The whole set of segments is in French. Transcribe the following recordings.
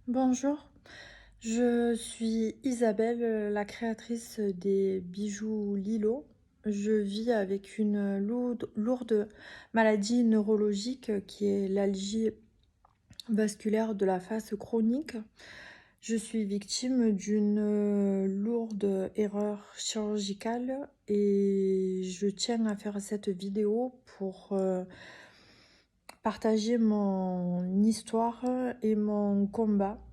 Bonjour, je suis Isabelle, la créatrice des bijoux Lilo. Je vis avec une lourde maladie neurologique qui est l'algie vasculaire de la face chronique. Je suis victime d'une lourde erreur chirurgicale et je tiens à faire cette vidéo pour partager mon histoire et mon combat.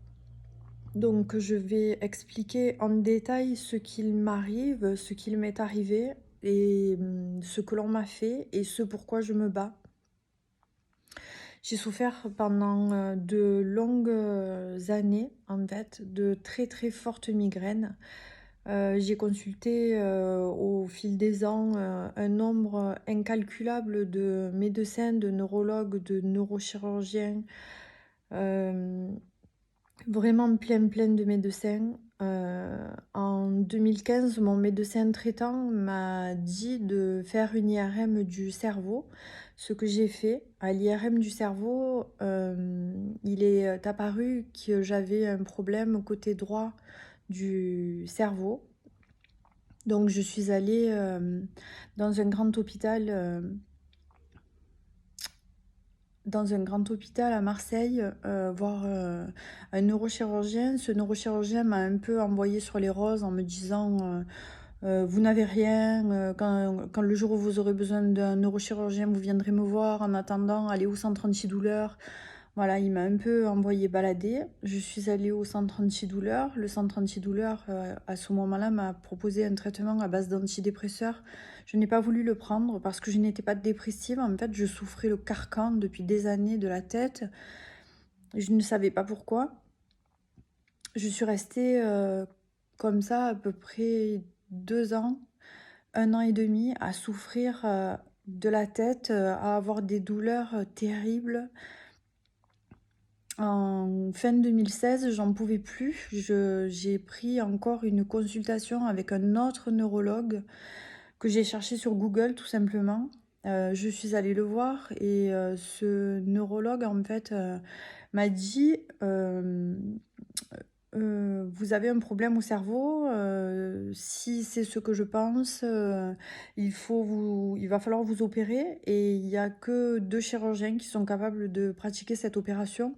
Donc je vais expliquer en détail ce qu'il m'arrive, ce qu'il m'est arrivé et ce que l'on m'a fait et ce pourquoi je me bats. J'ai souffert pendant de longues années en fait de très fortes migraines. J'ai consulté au fil des ans un nombre incalculable de médecins, de neurologues, de neurochirurgiens. Vraiment plein de médecins. En 2015, mon médecin traitant m'a dit de faire une IRM du cerveau. Ce que j'ai fait à l'IRM du cerveau, il est apparu que j'avais un problème au côté droit du cerveau. Donc je suis allée dans un grand hôpital à Marseille, voir un neurochirurgien. Ce neurochirurgien m'a un peu envoyé sur les roses en me disant vous n'avez rien, quand le jour où vous aurez besoin d'un neurochirurgien, vous viendrez me voir. En attendant, allez au centre antidouleur. Voilà, il m'a un peu envoyé balader. Je suis allée au centre antidouleur. Le centre antidouleur, à ce moment-là, m'a proposé un traitement à base d'antidépresseurs. Je n'ai pas voulu le prendre parce que je n'étais pas dépressive. En fait, je souffrais le carcan depuis des années de la tête. Je ne savais pas pourquoi. Je suis restée comme ça à peu près 2 ans, 1 an et demi, à souffrir de la tête, à avoir des douleurs terribles. En fin 2016, j'en pouvais plus. J'ai pris encore une consultation avec un autre neurologue que j'ai cherché sur Google tout simplement. Je suis allée le voir et ce neurologue en fait m'a dit vous avez un problème au cerveau, si c'est ce que je pense, il va falloir vous opérer et il n'y a que 2 chirurgiens qui sont capables de pratiquer cette opération.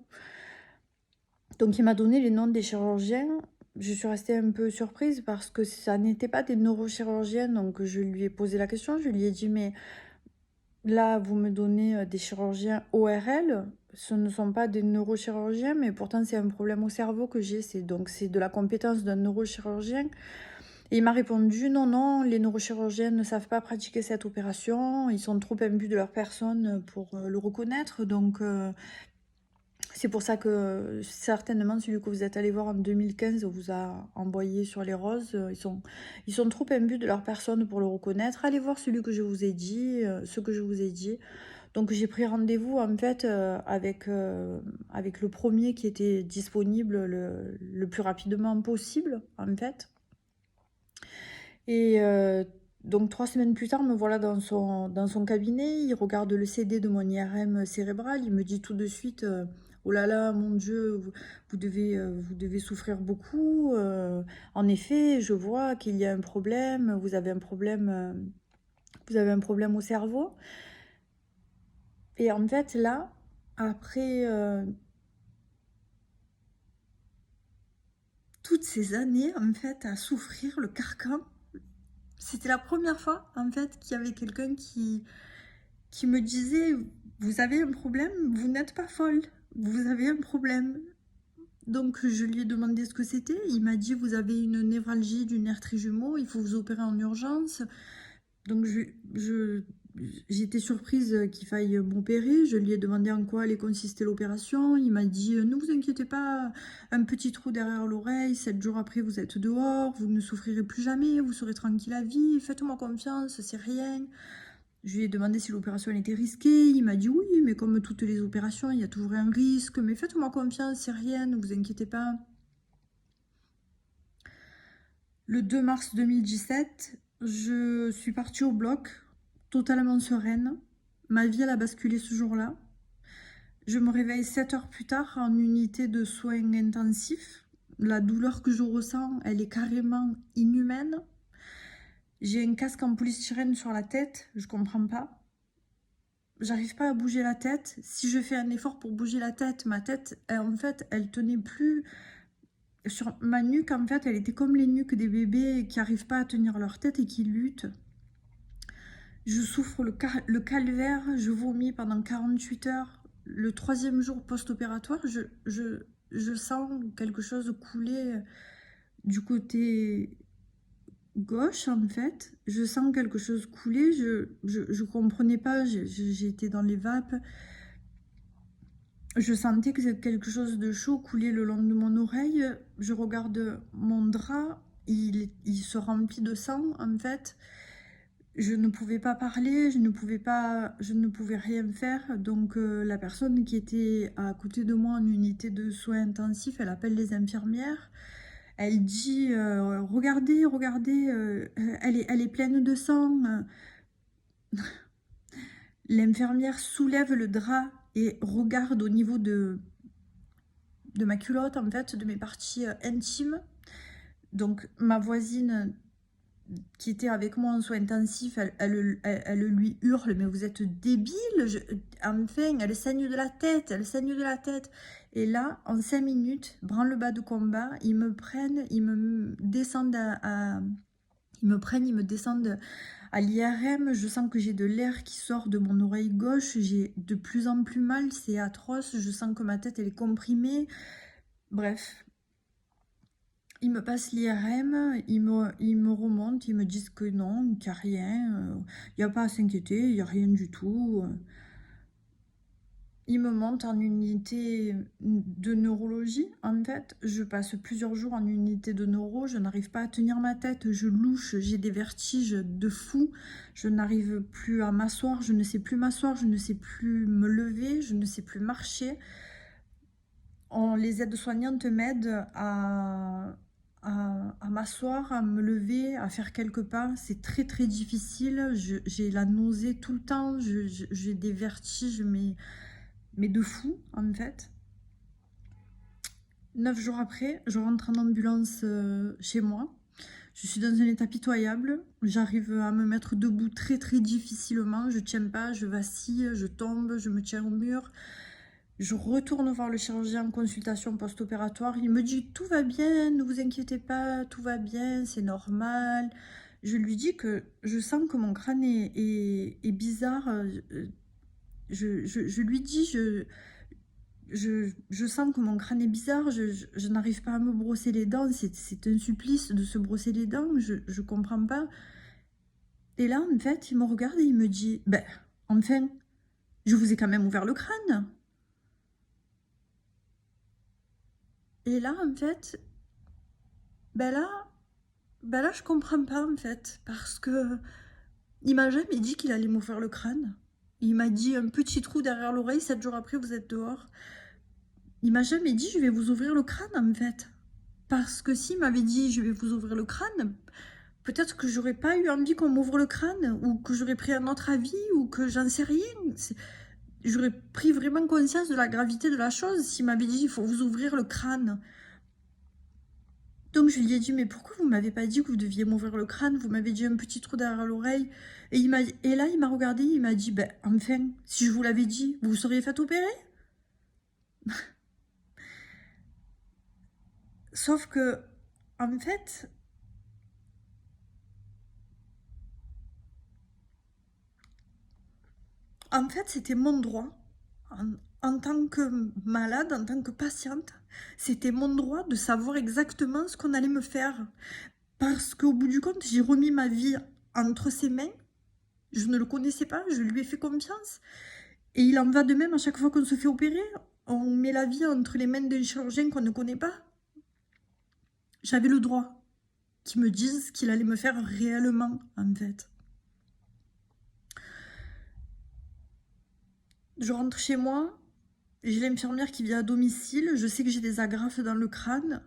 Donc il m'a donné les noms des chirurgiens. Je suis restée un peu surprise parce que ça n'était pas des neurochirurgiens. Donc je lui ai posé la question, je lui ai dit mais là vous me donnez des chirurgiens ORL, ce ne sont pas des neurochirurgiens, mais pourtant c'est un problème au cerveau que j'ai, c'est de la compétence d'un neurochirurgien. Et il m'a répondu non, les neurochirurgiens ne savent pas pratiquer cette opération, ils sont trop imbus de leur personne pour le reconnaître, donc c'est pour ça que certainement celui que vous êtes allé voir en 2015 vous a envoyé sur les roses. Ils sont trop imbus de leur personne pour le reconnaître. Allez voir celui que je vous ai dit, ce que je vous ai dit. Donc j'ai pris rendez-vous en fait avec le premier qui était disponible le plus rapidement possible en fait. Et donc 3 semaines plus tard, me voilà dans son cabinet. Il regarde le CD de mon IRM cérébral. Il me dit tout de suite oh là là, mon Dieu, vous devez souffrir beaucoup. En effet, je vois qu'il y a un problème. Vous avez un problème au cerveau. Et en fait, là, après toutes ces années en fait à souffrir le carcan, c'était la première fois en fait qu'il y avait quelqu'un qui me disait vous avez un problème, vous n'êtes pas folle, vous avez un problème. Donc je lui ai demandé ce que c'était, il m'a dit vous avez une névralgie du nerf trijumeau, il faut vous opérer en urgence. Donc j'étais surprise qu'il faille m'opérer. Je lui ai demandé en quoi allait consister l'opération. Il m'a dit ne vous inquiétez pas, un petit trou derrière l'oreille, 7 jours après vous êtes dehors, vous ne souffrirez plus jamais, vous serez tranquille à vie, faites-moi confiance, c'est rien. Je lui ai demandé si l'opération était risquée. Il m'a dit oui, mais comme toutes les opérations, il y a toujours un risque, mais faites-moi confiance, c'est rien, ne vous inquiétez pas. Le 2 mars 2017, je suis partie au bloc, totalement sereine. Ma vie, elle a basculé ce jour-là. Je me réveille 7 heures plus tard en unité de soins intensifs. La douleur que je ressens, elle est carrément inhumaine. J'ai un casque en polystyrène sur la tête, je comprends pas. J'arrive pas à bouger la tête. Si je fais un effort pour bouger la tête, ma tête, en fait, elle tenait plus sur ma nuque. En fait, elle était comme les nuques des bébés qui n'arrivent pas à tenir leur tête et qui luttent. Je souffre le calvaire, je vomis pendant 48 heures. Le 3e jour post-opératoire, je sens quelque chose couler du côté gauche, en fait. Je sens quelque chose couler, je comprenais pas, j'étais dans les vapes. Je sentais que quelque chose de chaud coulait le long de mon oreille. Je regarde mon drap, il se remplit de sang, en fait. Je ne pouvais pas parler, je ne pouvais rien faire. Donc la personne qui était à côté de moi en unité de soins intensifs, elle appelle les infirmières. Elle dit regardez, regardez, elle est pleine de sang. L'infirmière soulève le drap et regarde au niveau de ma culotte, en fait, de mes parties intimes. Donc ma voisine qui était avec moi en soins intensifs, elle lui hurle, mais vous êtes débile, enfin, elle saigne de la tête, elle saigne de la tête. Et là, en 5 minutes, branle-bas de combat, ils me prennent, ils me descendent ils me descendent à l'IRM. Je sens que j'ai de l'air qui sort de mon oreille gauche, j'ai de plus en plus mal, c'est atroce, je sens que ma tête, elle est comprimée. Bref. Ils me passent l'IRM, ils me remontent, ils me disent que non, qu'il n'y a rien, il n'y a pas à s'inquiéter, il n'y a rien du tout. Ils me montent en unité de neurologie, en fait. Je passe plusieurs jours en unité de neuro, je n'arrive pas à tenir ma tête, je louche, j'ai des vertiges de fou, je n'arrive plus à m'asseoir, je ne sais plus m'asseoir, je ne sais plus me lever, je ne sais plus marcher. Les aides-soignantes m'aident à m'asseoir, à me lever, à faire quelques pas. C'est très très difficile. J'ai la nausée tout le temps. J'ai des vertiges, mais de fou en fait. 9 jours après, je rentre en ambulance chez moi. Je suis dans un état pitoyable. J'arrive à me mettre debout très très difficilement. Je tiens pas, je vacille, je tombe, je me tiens au mur. Je retourne voir le chirurgien en consultation post-opératoire. Il me dit tout va bien, ne vous inquiétez pas, tout va bien, c'est normal. Je lui dis que je sens que mon crâne est bizarre. Je lui dis je sens que mon crâne est bizarre, je n'arrive pas à me brosser les dents. C'est un supplice de se brosser les dents, je comprends pas. Et là, en fait, il me regarde et il me dit ben, enfin, je vous ai quand même ouvert le crâne. Et là, en fait, ben là, je comprends pas, en fait, parce que il m'a jamais dit qu'il allait m'ouvrir le crâne. Il m'a dit un petit trou derrière l'oreille, 7 jours après, vous êtes dehors. Il m'a jamais dit, je vais vous ouvrir le crâne, en fait. Parce que s'il m'avait dit, je vais vous ouvrir le crâne, peut-être que j'aurais pas eu envie qu'on m'ouvre le crâne, ou que j'aurais pris un autre avis, ou que j'en sais rien. J'aurais pris vraiment conscience de la gravité de la chose s'il m'avait dit, il faut vous ouvrir le crâne. Donc je lui ai dit, mais pourquoi vous m'avez pas dit que vous deviez m'ouvrir le crâne? Vous m'avez dit un petit trou derrière l'oreille. Et là, il m'a regardé, il m'a dit, ben enfin, si je vous l'avais dit, vous vous seriez fait opérer? Sauf que, en fait, c'était mon droit. En tant que malade, en tant que patiente, c'était mon droit de savoir exactement ce qu'on allait me faire. Parce qu'au bout du compte, j'ai remis ma vie entre ses mains. Je ne le connaissais pas, je lui ai fait confiance. Et il en va de même à chaque fois qu'on se fait opérer. On met la vie entre les mains d'un chirurgien qu'on ne connaît pas. J'avais le droit qu'il me dise ce qu'il allait me faire réellement, en fait. Je rentre chez moi, j'ai l'infirmière qui vient à domicile, je sais que j'ai des agrafes dans le crâne.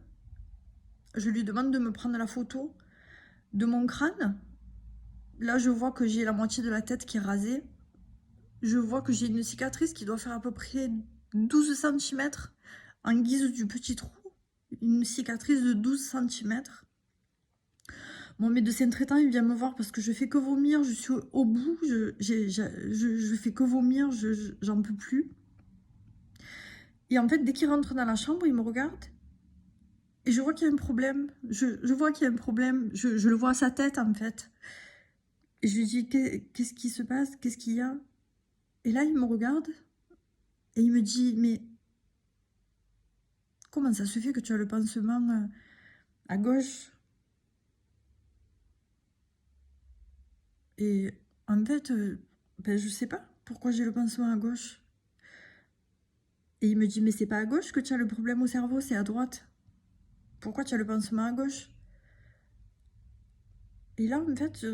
Je lui demande de me prendre la photo de mon crâne. Là, je vois que j'ai la moitié de la tête qui est rasée. Je vois que j'ai une cicatrice qui doit faire à peu près 12 centimètres en guise du petit trou. Une cicatrice de 12 centimètres. Mon médecin traitant, il vient me voir parce que je fais que vomir, je suis au bout, je fais que vomir, j'en peux plus. Et en fait, dès qu'il rentre dans la chambre, il me regarde et je vois qu'il y a un problème. Je vois qu'il y a un problème, je le vois à sa tête en fait. Et je lui dis, qu'est-ce qui se passe? Qu'est-ce qu'il y a? Et là, il me regarde et il me dit, mais comment ça se fait que tu as le pansement à gauche? Et en fait, ben, je sais pas pourquoi j'ai le pansement à gauche. Et il me dit, mais c'est pas à gauche que tu as le problème au cerveau, c'est à droite. Pourquoi tu as le pansement à gauche? Et là, en fait,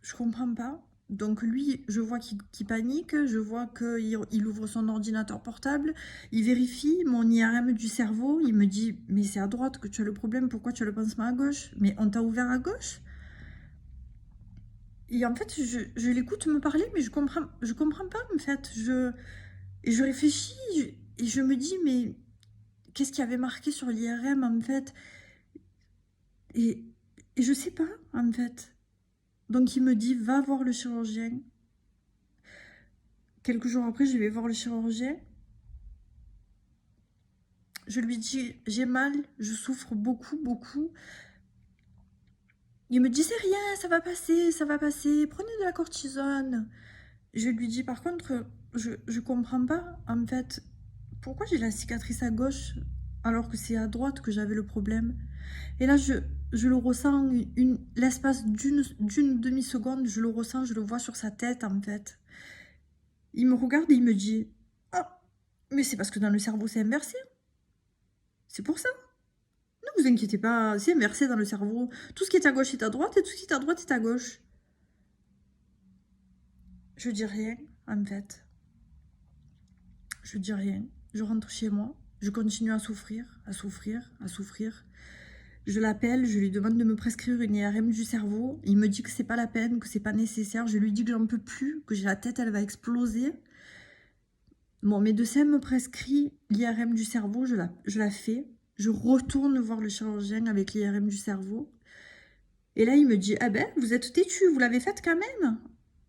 je comprends pas. Donc lui, je vois qu'il panique, je vois qu'il ouvre son ordinateur portable, il vérifie mon IRM du cerveau, il me dit, mais c'est à droite que tu as le problème, pourquoi tu as le pansement à gauche? Mais on t'a ouvert à gauche? Et en fait, je l'écoute me parler, mais je comprends pas, en fait. Et je réfléchis, et je me dis, mais qu'est-ce qui avait marqué sur l'IRM, en fait? Et, et je sais pas, en fait. Donc il me dit, va voir le chirurgien. Quelques jours après, je vais voir le chirurgien. Je lui dis, j'ai mal, je souffre beaucoup, beaucoup. Il me dit, c'est rien, ça va passer, prenez de la cortisone. Je lui dis, par contre, je comprends pas, en fait, pourquoi j'ai la cicatrice à gauche alors que c'est à droite que j'avais le problème. Et là, je le ressens, l'espace d'une demi-seconde, je le ressens, je le vois sur sa tête, en fait. Il me regarde et il me dit, ah, mais c'est parce que dans le cerveau, c'est inversé. C'est pour ça. Ne vous inquiétez pas, c'est inversé dans le cerveau. Tout ce qui est à gauche est à droite et tout ce qui est à droite est à gauche. Je dis rien, en fait. Je dis rien. Je rentre chez moi. Je continue à souffrir, à souffrir, à souffrir. Je l'appelle, je lui demande de me prescrire une IRM du cerveau. Il me dit que c'est pas la peine, que c'est pas nécessaire. Je lui dis que j'en peux plus, que j'ai la tête, elle va exploser. Mon médecin me prescrit l'IRM du cerveau, je la fais. Je retourne voir le chirurgien avec l'IRM du cerveau. Et là, il me dit, ah ben, vous êtes têtu, vous l'avez faite quand même.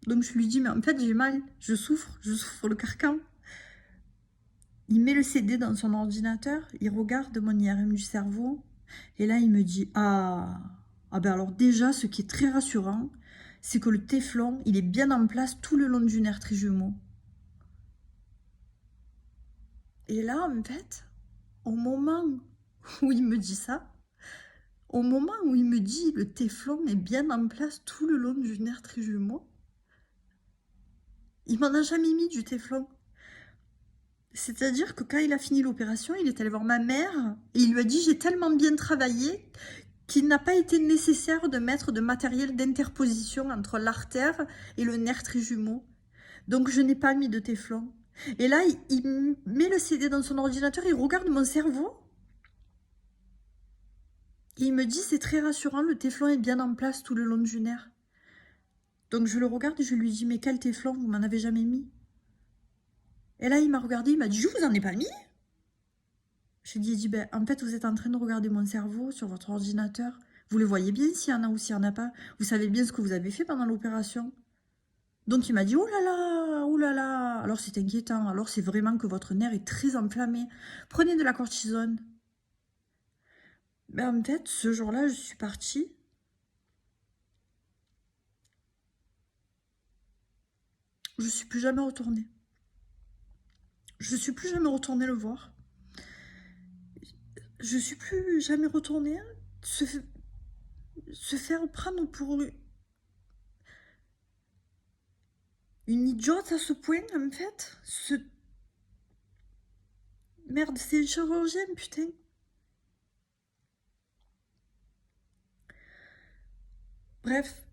Donc je lui dis, mais en fait, j'ai mal, je souffre le carcan. Il met le CD dans son ordinateur, il regarde mon IRM du cerveau. Et là, il me dit, ah ben alors déjà, ce qui est très rassurant, c'est que le téflon, il est bien en place tout le long du nerf trijumeau. Et là, en fait, au moment où il me dit ça, au moment où il me dit le téflon est bien en place tout le long du nerf trijumeau, il m'en a jamais mis du téflon. C'est-à-dire que quand il a fini l'opération, il est allé voir ma mère et il lui a dit j'ai tellement bien travaillé qu'il n'a pas été nécessaire de mettre de matériel d'interposition entre l'artère et le nerf trijumeau. Donc je n'ai pas mis de téflon. Et là, il met le CD dans son ordinateur, il regarde mon cerveau. Et il me dit c'est très rassurant, le téflon est bien en place tout le long du nerf. Donc je le regarde et je lui dis mais quel téflon, vous m'en avez jamais mis? Et là il m'a regardé, il m'a dit je vous en ai pas mis? Je lui ai dit, ben, en fait, vous êtes en train de regarder mon cerveau sur votre ordinateur. Vous le voyez bien s'il y en a ou s'il n'y en a pas. Vous savez bien ce que vous avez fait pendant l'opération. Donc il m'a dit, oh là là, oh là là. Alors c'est inquiétant. Alors c'est vraiment que votre nerf est très enflammé. Prenez de la cortisone. Ben, en fait, ce jour-là, je suis partie. Je ne suis plus jamais retournée. Je ne suis plus jamais retournée le voir. Je ne suis plus jamais retournée se faire prendre pour une idiote à ce point, en fait. Merde, c'est un chirurgien, putain. Bref,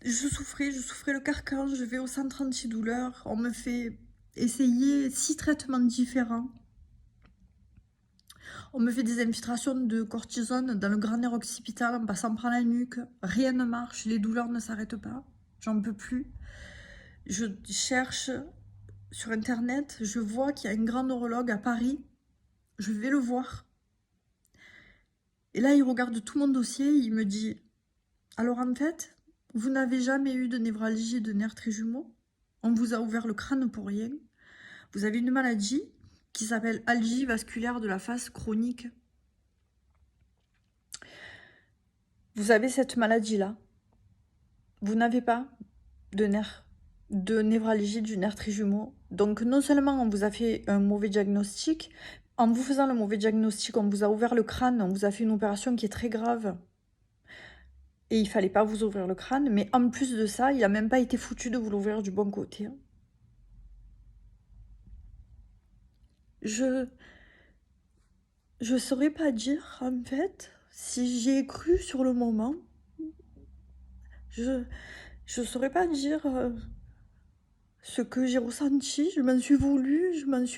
je souffrais le carcan, je vais au centre antidouleur, on me fait essayer 6 traitements différents. On me fait des infiltrations de cortisone dans le grand nerf occipital en passant par la nuque. Rien ne marche, les douleurs ne s'arrêtent pas, j'en peux plus. Je cherche, sur Internet, je vois qu'il y a un grand neurologue à Paris. Je vais le voir. Et là, il regarde tout mon dossier, il me dit, alors en fait, vous n'avez jamais eu de névralgie de nerfs trijumeaux. On vous a ouvert le crâne pour rien. Vous avez une maladie qui s'appelle algie vasculaire de la face chronique. Vous avez cette maladie-là. Vous n'avez pas de névralgie du nerf trijumeau. Donc non seulement on vous a fait un mauvais diagnostic, en vous faisant le mauvais diagnostic, on vous a ouvert le crâne, on vous a fait une opération qui est très grave. Et il fallait pas vous ouvrir le crâne, mais en plus de ça, il n'a même pas été foutu de vous l'ouvrir du bon côté. Je saurais pas dire, en fait, si j'y ai cru sur le moment. Je saurais pas dire ce que j'ai ressenti. Je m'en suis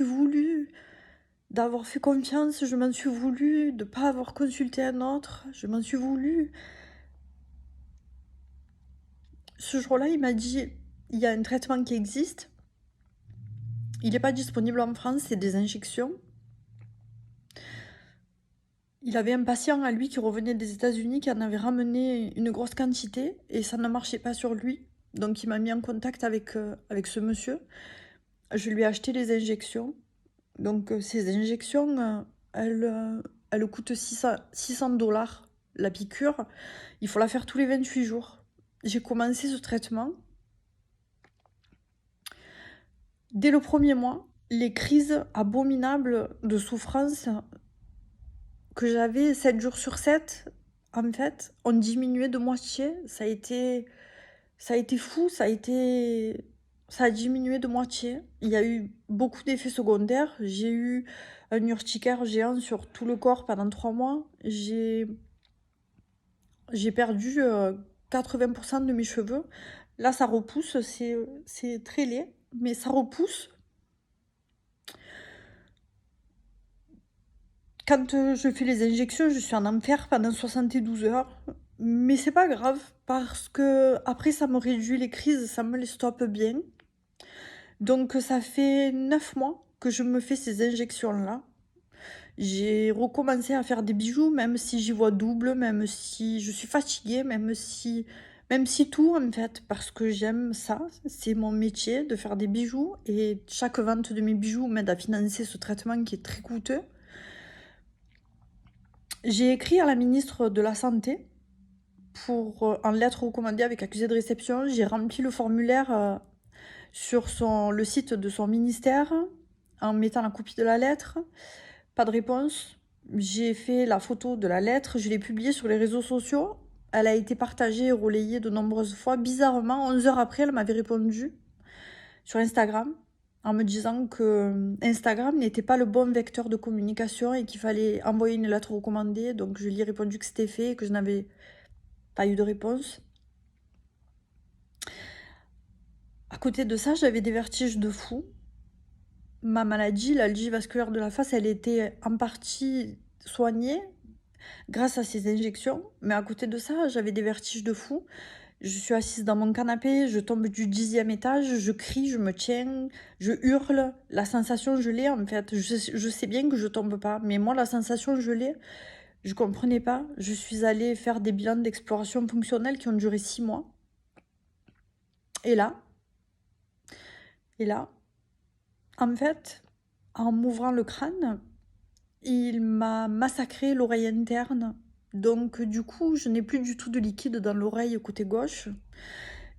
voulu d'avoir fait confiance, je m'en suis voulu de pas avoir consulté un autre, je m'en suis voulu. Ce jour-là, il m'a dit, il y a un traitement qui existe, il n'est pas disponible en France, c'est des injections. Il avait un patient à lui qui revenait des États-Unis, qui en avait ramené une grosse quantité, et ça ne marchait pas sur lui. Donc il m'a mis en contact avec ce monsieur. Je lui ai acheté les injections. Donc ces injections, elles coûtent 600 dollars la piqûre. Il faut la faire tous les 28 jours. J'ai commencé ce traitement. Dès le premier mois, les crises abominables de souffrance que j'avais 7 jours sur 7, en fait, ont diminué de moitié. Ça a été fou, ça a diminué de moitié. Il y a eu beaucoup d'effets secondaires. J'ai eu un urticaire géant sur tout le corps pendant 3 mois. J'ai perdu 80% de mes cheveux. Là, ça repousse, c'est très laid, mais ça repousse. Quand je fais les injections, je suis en enfer pendant 72 heures. Mais c'est pas grave, parce que après ça me réduit les crises, ça me les stoppe bien. Donc ça fait 9 mois que je me fais ces injections-là. J'ai recommencé à faire des bijoux, même si j'y vois double, même si je suis fatiguée, même si tout en fait, parce que j'aime ça, c'est mon métier de faire des bijoux, et chaque vente de mes bijoux m'aide à financer ce traitement qui est très coûteux. J'ai écrit à la ministre de la Santé pour en lettre recommandée avec accusé de réception. J'ai rempli le formulaire sur le site de son ministère en mettant la copie de la lettre. Pas de réponse. J'ai fait la photo de la lettre, je l'ai publiée sur les réseaux sociaux. Elle a été partagée et relayée de nombreuses fois. Bizarrement, 11 heures après, elle m'avait répondu sur Instagram en me disant que Instagram n'était pas le bon vecteur de communication et qu'il fallait envoyer une lettre recommandée. Donc je lui ai répondu que c'était fait et que je n'avais pas eu de réponse. À côté de ça, j'avais des vertiges de fou. Ma maladie, l'algie vasculaire de la face, elle était en partie soignée grâce à ces injections. Mais à côté de ça, j'avais des vertiges de fou. Je suis assise dans mon canapé, je tombe du 10e étage, je crie, je me tiens, je hurle. La sensation, je l'ai en fait. Je sais bien que je tombe pas, mais moi, la sensation, je l'ai. Je comprenais pas. Je suis allée faire des bilans d'exploration fonctionnelle qui ont duré 6 mois. Et là, en fait, en m'ouvrant le crâne, il m'a massacré l'oreille interne. Donc du coup, je n'ai plus du tout de liquide dans l'oreille côté gauche.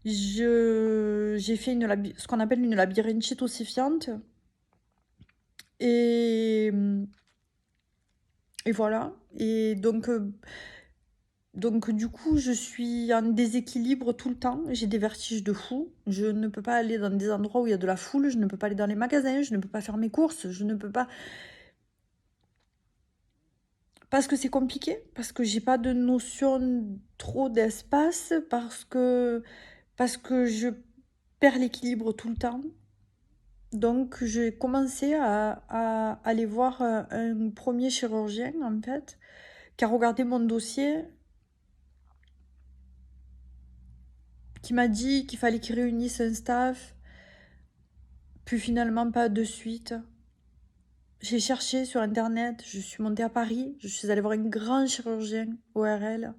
J'ai fait ce qu'on appelle une labyrinthite ossifiante. Et voilà. Et donc du coup, je suis en déséquilibre tout le temps. J'ai des vertiges de fou. Je ne peux pas aller dans des endroits où il y a de la foule. Je ne peux pas aller dans les magasins. Je ne peux pas faire mes courses. Je ne peux pas... Parce que c'est compliqué, parce que j'ai pas de notion trop d'espace, parce que je perds l'équilibre tout le temps. Donc j'ai commencé à aller voir un premier chirurgien en fait, qui a regardé mon dossier, qui m'a dit qu'il fallait qu'il réunisse un staff Puis finalement, pas de suite. J'ai cherché sur Internet, je suis montée à Paris, je suis allée voir un grand chirurgien ORL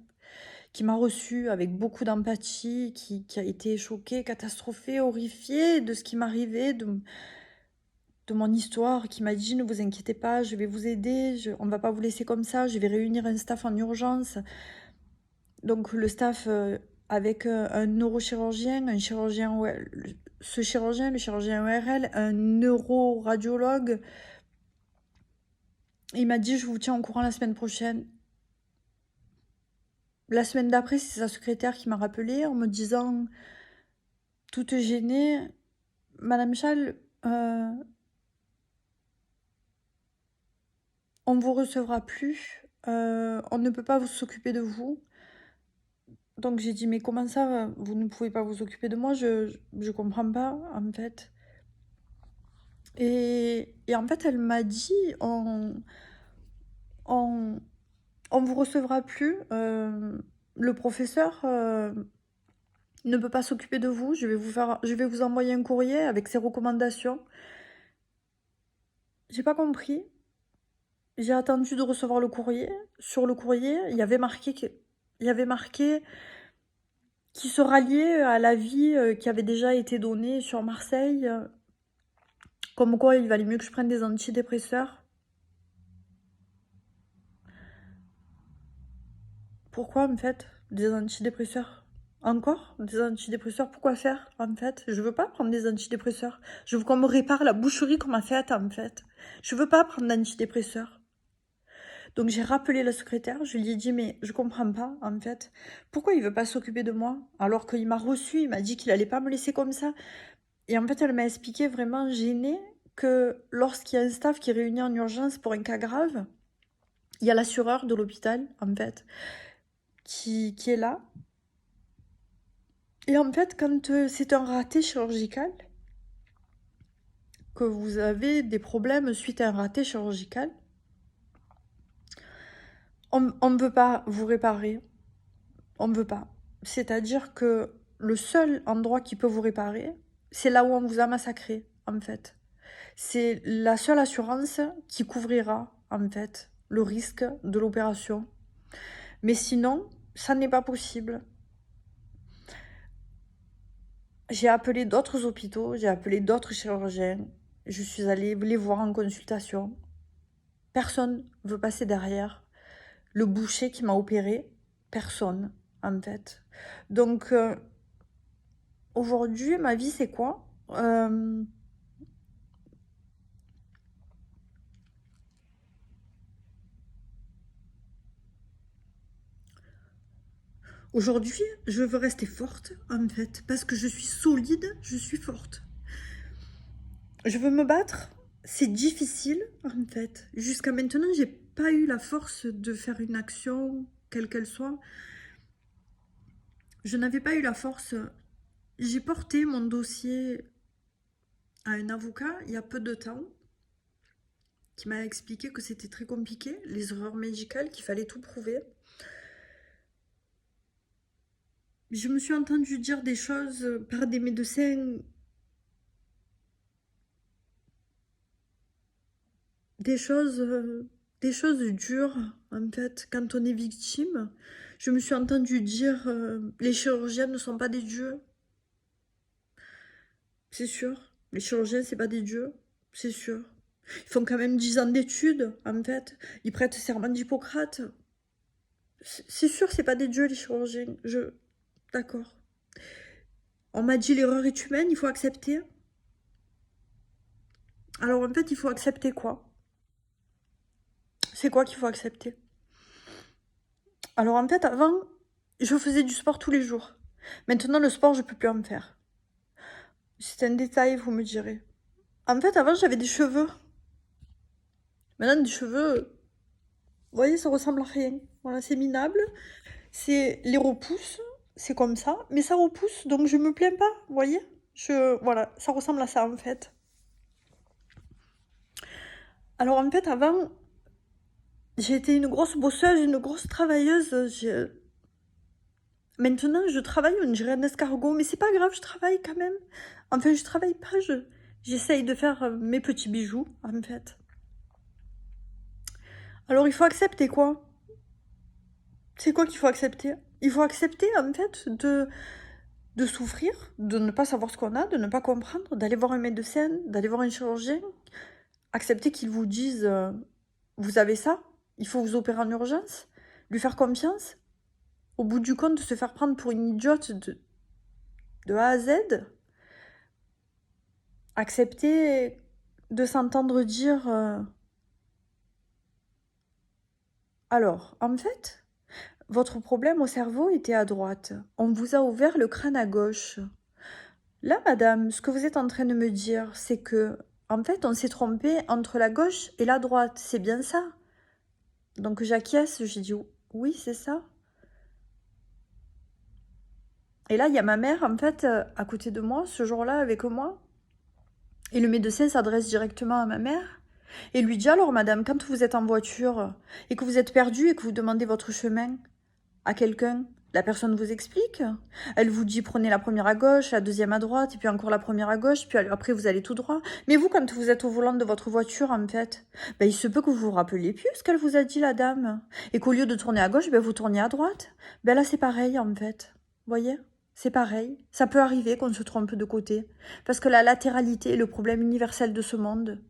qui m'a reçue avec beaucoup d'empathie, qui a été choqué, catastrophé, horrifié de ce qui m'arrivait, de mon histoire, qui m'a dit ne vous inquiétez pas, je vais vous aider, on ne va pas vous laisser comme ça, je vais réunir un staff en urgence. Donc le staff avec un neurochirurgien, un chirurgien, ce chirurgien, le chirurgien ORL, un neuroradiologue. Il m'a dit je vous tiens au courant la semaine prochaine. La semaine d'après, c'est sa secrétaire qui m'a rappelé en me disant, toute gênée, Madame Chal, on ne vous recevra plus, on ne peut pas s'occuper de vous. Donc j'ai dit, mais comment ça, vous ne pouvez pas vous occuper de moi? Je comprends pas, en fait. Et en fait, elle m'a dit, on vous recevra plus. Le professeur ne peut pas s'occuper de vous. Je vais vous envoyer un courrier avec ses recommandations. J'ai pas compris. J'ai attendu de recevoir le courrier. Sur le courrier, il y avait marqué qu'il se ralliait à l'avis qui avait déjà été donné sur Marseille, comme quoi il valait mieux que je prenne des antidépresseurs. Pourquoi en fait des antidépresseurs? Encore des antidépresseurs? Pourquoi faire en fait? Je veux pas prendre des antidépresseurs. Je veux qu'on me répare la boucherie qu'on m'a faite en fait. Je veux pas prendre d'antidépresseurs. Donc j'ai rappelé la secrétaire, je lui ai dit mais je comprends pas en fait. Pourquoi il veut pas s'occuper de moi? Alors qu'il m'a reçu, il m'a dit qu'il allait pas me laisser comme ça. Et en fait elle m'a expliqué vraiment gênée que lorsqu'il y a un staff qui est réuni en urgence pour un cas grave, il y a l'assureur de l'hôpital en fait qui est là. Et en fait quand c'est un raté chirurgical, que vous avez des problèmes suite à un raté chirurgical, on ne peut pas vous réparer. On ne veut pas. C'est-à-dire que le seul endroit qui peut vous réparer, c'est là où on vous a massacré, en fait. C'est la seule assurance qui couvrira, en fait, le risque de l'opération. Mais sinon, ça n'est pas possible. J'ai appelé d'autres hôpitaux, j'ai appelé d'autres chirurgiens. Je suis allée les voir en consultation. Personne ne veut passer derrière. Le boucher qui m'a opéré, personne, en fait. Donc, aujourd'hui, ma vie, c'est quoi? Aujourd'hui, je veux rester forte, en fait, parce que je suis solide, je suis forte. Je veux me battre, c'est difficile, en fait. Jusqu'à maintenant, j'ai pas eu la force de faire une action, quelle qu'elle soit. Je n'avais pas eu la force. J'ai porté mon dossier à un avocat il y a peu de temps, qui m'a expliqué que c'était très compliqué, les erreurs médicales, qu'il fallait tout prouver. Je me suis entendue dire des choses par des médecins, des choses dures, en fait, quand on est victime. Je me suis entendue dire les chirurgiens ne sont pas des dieux. C'est sûr. Les chirurgiens, c'est pas des dieux. C'est sûr. Ils font quand même 10 ans d'études, en fait. Ils prêtent serment d'Hippocrate. C'est sûr, c'est pas des dieux, les chirurgiens. D'accord. On m'a dit l'erreur est humaine, il faut accepter. Alors, en fait, il faut accepter quoi? C'est quoi qu'il faut accepter? Alors, en fait, avant, je faisais du sport tous les jours. Maintenant, le sport, je peux plus en faire. C'est un détail, vous me direz. En fait, avant, j'avais des cheveux. Maintenant, des cheveux, vous voyez, ça ressemble à rien. Voilà, c'est minable. C'est les repousses, c'est comme ça. Mais ça repousse, donc je me plains pas, vous voyez. Voilà, ça ressemble à ça, en fait. Alors, en fait, avant, j'ai été une grosse bosseuse, une grosse travailleuse. Maintenant, je travaille, on dirait un escargot, mais c'est pas grave, je travaille quand même. Enfin, je travaille pas, J'essaye de faire mes petits bijoux, en fait. Alors, il faut accepter quoi? C'est quoi qu'il faut accepter? Il faut accepter, en fait, de souffrir, de ne pas savoir ce qu'on a, de ne pas comprendre, d'aller voir un médecin, d'aller voir un chirurgien. Accepter qu'ils vous disent vous avez ça, il faut vous opérer en urgence. Lui faire confiance. Au bout du compte, se faire prendre pour une idiote de A à Z. Accepter de s'entendre dire alors, en fait, votre problème au cerveau était à droite. On vous a ouvert le crâne à gauche. Là, madame, ce que vous êtes en train de me dire, c'est que, en fait, on s'est trompé entre la gauche et la droite. C'est bien ça? Donc j'acquiesce, j'ai dit oui, c'est ça. Et là, il y a ma mère, en fait, à côté de moi, ce jour-là, avec moi. Et le médecin s'adresse directement à ma mère et lui dit alors, madame, quand vous êtes en voiture et que vous êtes perdue et que vous demandez votre chemin à quelqu'un, la personne vous explique. Elle vous dit prenez la première à gauche, la deuxième à droite, et puis encore la première à gauche, puis après vous allez tout droit. Mais vous, quand vous êtes au volant de votre voiture, en fait, ben, il se peut que vous vous rappeliez plus ce qu'elle vous a dit, la dame. Et qu'au lieu de tourner à gauche, ben, vous tournez à droite. Ben là, c'est pareil, en fait. Vous voyez? C'est pareil. Ça peut arriver qu'on se trompe de côté. Parce que la latéralité est le problème universel de ce monde.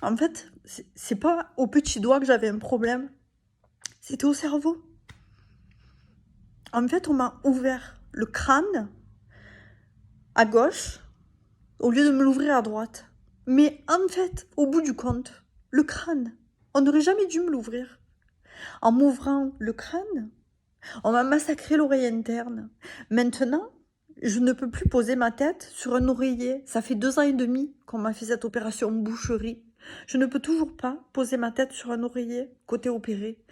En fait, c'est pas au petit doigt que j'avais un problème. C'était au cerveau. En fait, on m'a ouvert le crâne à gauche au lieu de me l'ouvrir à droite. Mais en fait, au bout du compte, le crâne, on n'aurait jamais dû me l'ouvrir. En m'ouvrant le crâne, on m'a massacré l'oreille interne. Maintenant, je ne peux plus poser ma tête sur un oreiller. Ça fait 2 ans et demi qu'on m'a fait cette opération boucherie. Je ne peux toujours pas poser ma tête sur un oreiller côté opéré.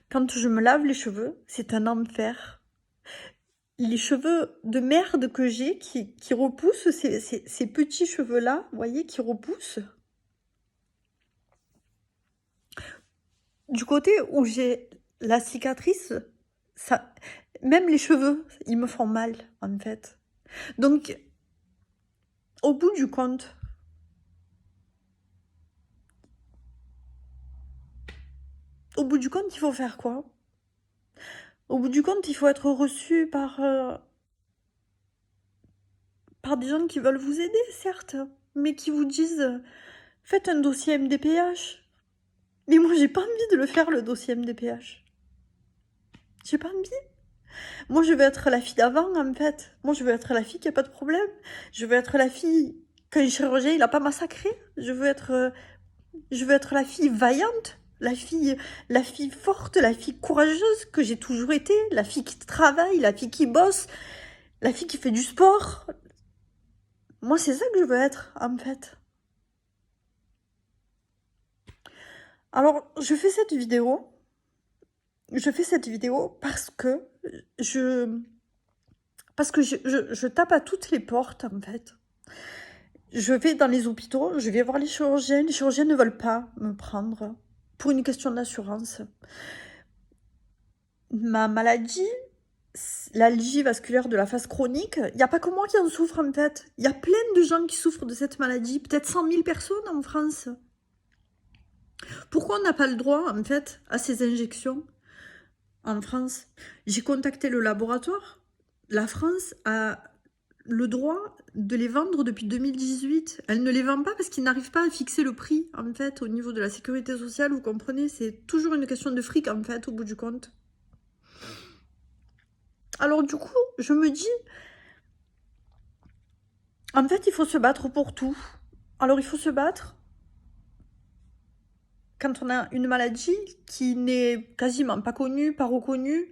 Quand je me lave les cheveux, c'est un enfer. Les cheveux de merde que j'ai qui repoussent, ces petits cheveux-là, vous voyez, qui repoussent. Du côté où j'ai la cicatrice, ça, même les cheveux, ils me font mal, en fait. Donc, au bout du compte, il faut faire quoi? Au bout du compte, il faut être reçu par des gens qui veulent vous aider, certes, mais qui vous disent faites un dossier MDPH. Mais moi, j'ai pas envie de le faire, le dossier MDPH. J'ai pas envie. Moi, je veux être la fille d'avant, en fait. Moi, je veux être la fille qui a pas de problème. Je veux être la fille qu'un chirurgien, il a pas massacré. Je veux être la fille vaillante, la fille forte, la fille courageuse que j'ai toujours été, la fille qui travaille, la fille qui bosse, la fille qui fait du sport. Moi, c'est ça que je veux être, en fait. Alors, je fais cette vidéo parce que je tape à toutes les portes, en fait. Je vais dans les hôpitaux, je vais voir les chirurgiens ne veulent pas me prendre pour une question d'assurance. Ma maladie, l'algie vasculaire de la phase chronique, il n'y a pas que moi qui en souffre, en fait. Il y a plein de gens qui souffrent de cette maladie, peut-être 100 000 personnes en France. Pourquoi on n'a pas le droit, en fait, à ces injections en France? J'ai contacté le laboratoire. La France a le droit de les vendre depuis 2018. Elle ne les vend pas parce qu'ils n'arrivent pas à fixer le prix, en fait, au niveau de la sécurité sociale, vous comprenez? C'est toujours une question de fric, en fait, au bout du compte. Alors du coup, je me dis, en fait, il faut se battre pour tout. Alors il faut se battre quand on a une maladie qui n'est quasiment pas connue, pas reconnue.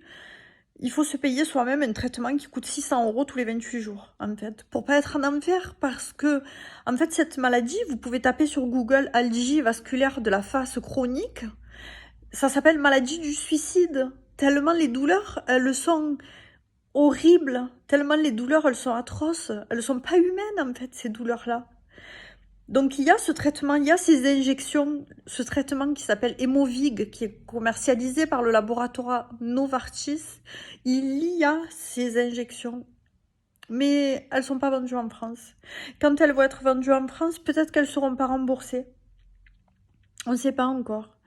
Il faut se payer soi-même un traitement qui coûte 600 € tous les 28 jours, en fait, pour pas être en enfer, parce que, en fait, cette maladie, vous pouvez taper sur Google algie vasculaire de la phase chronique. Ça s'appelle maladie du suicide. Tellement les douleurs, elles sont horribles. Tellement les douleurs, elles sont atroces. Elles sont pas humaines, en fait, ces douleurs-là. Donc il y a ce traitement, il y a ces injections, ce traitement qui s'appelle Hemovig, qui est commercialisé par le laboratoire Novartis. Il y a ces injections, mais elles ne sont pas vendues en France. Quand elles vont être vendues en France, peut-être qu'elles ne seront pas remboursées. On ne sait pas encore.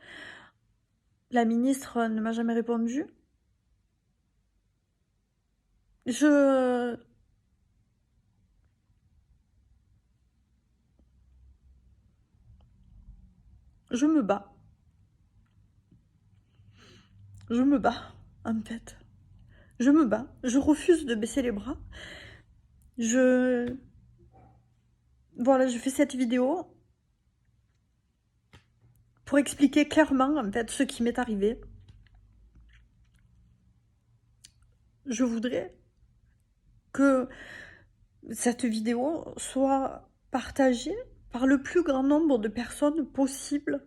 La ministre ne m'a jamais répondu. Je me bats. Je me bats, en fait. Je me bats. Je refuse de baisser les bras. Voilà, je fais cette vidéo pour expliquer clairement, en fait, ce qui m'est arrivé. Je voudrais que cette vidéo soit partagée par le plus grand nombre de personnes possible,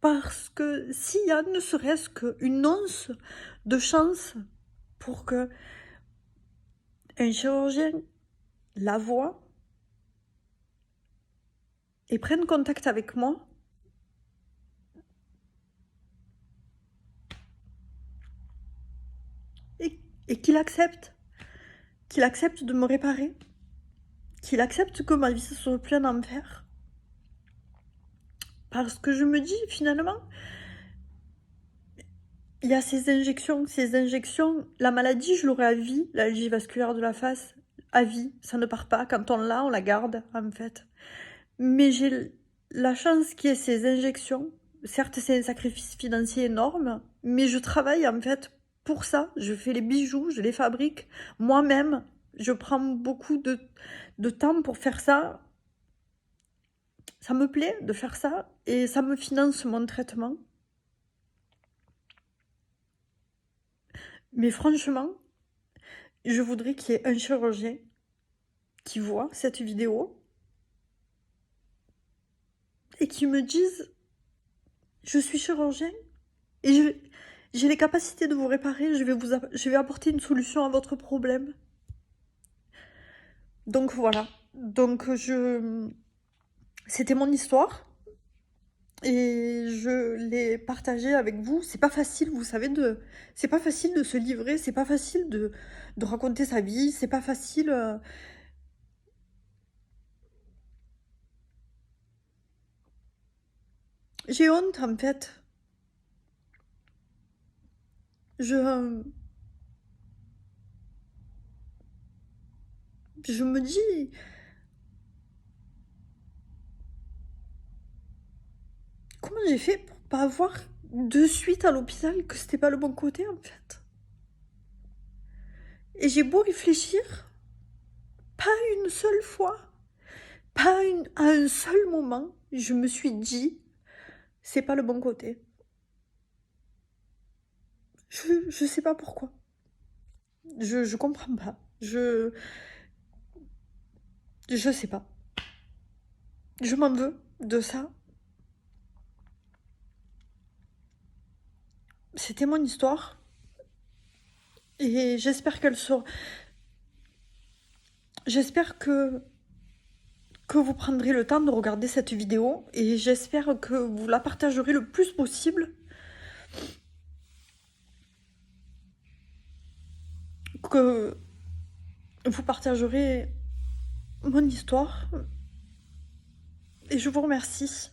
parce que s'il y a ne serait-ce qu'une once de chance pour que un chirurgien la voie et prenne contact avec moi, et qu'il accepte de me réparer, qu'il accepte que ma vie ne soit plus un enfer. Parce que je me dis, finalement, il y a ces injections, la maladie, je l'aurai à vie, l'algie vasculaire de la face, à vie, ça ne part pas, quand on l'a, on la garde, en fait. Mais j'ai la chance qu'il y ait ces injections, certes c'est un sacrifice financier énorme, mais je travaille en fait pour ça, je fais les bijoux, je les fabrique moi-même, je prends beaucoup de temps pour faire ça, ça me plaît de faire ça, et ça me finance mon traitement. Mais franchement, je voudrais qu'il y ait un chirurgien qui voit cette vidéo et qui me dise je suis chirurgien et j'ai les capacités de vous réparer, je vais apporter une solution à votre problème. Donc voilà, c'était mon histoire et je l'ai partagée avec vous. C'est pas facile, vous savez, c'est pas facile de se livrer, c'est pas facile de raconter sa vie, c'est pas facile. J'ai honte en fait. Je me dis, comment j'ai fait pour pas voir de suite à l'hôpital que c'était pas le bon côté en fait. Et j'ai beau réfléchir, pas une seule fois, à un seul moment, je me suis dit, c'est pas le bon côté. Je sais pas pourquoi. Je comprends pas. Je sais pas. Je m'en veux de ça. C'était mon histoire. Et j'espère qu'elle sera. J'espère que vous prendrez le temps de regarder cette vidéo et j'espère que vous la partagerez le plus possible. Que vous partagerez mon histoire. Et je vous remercie.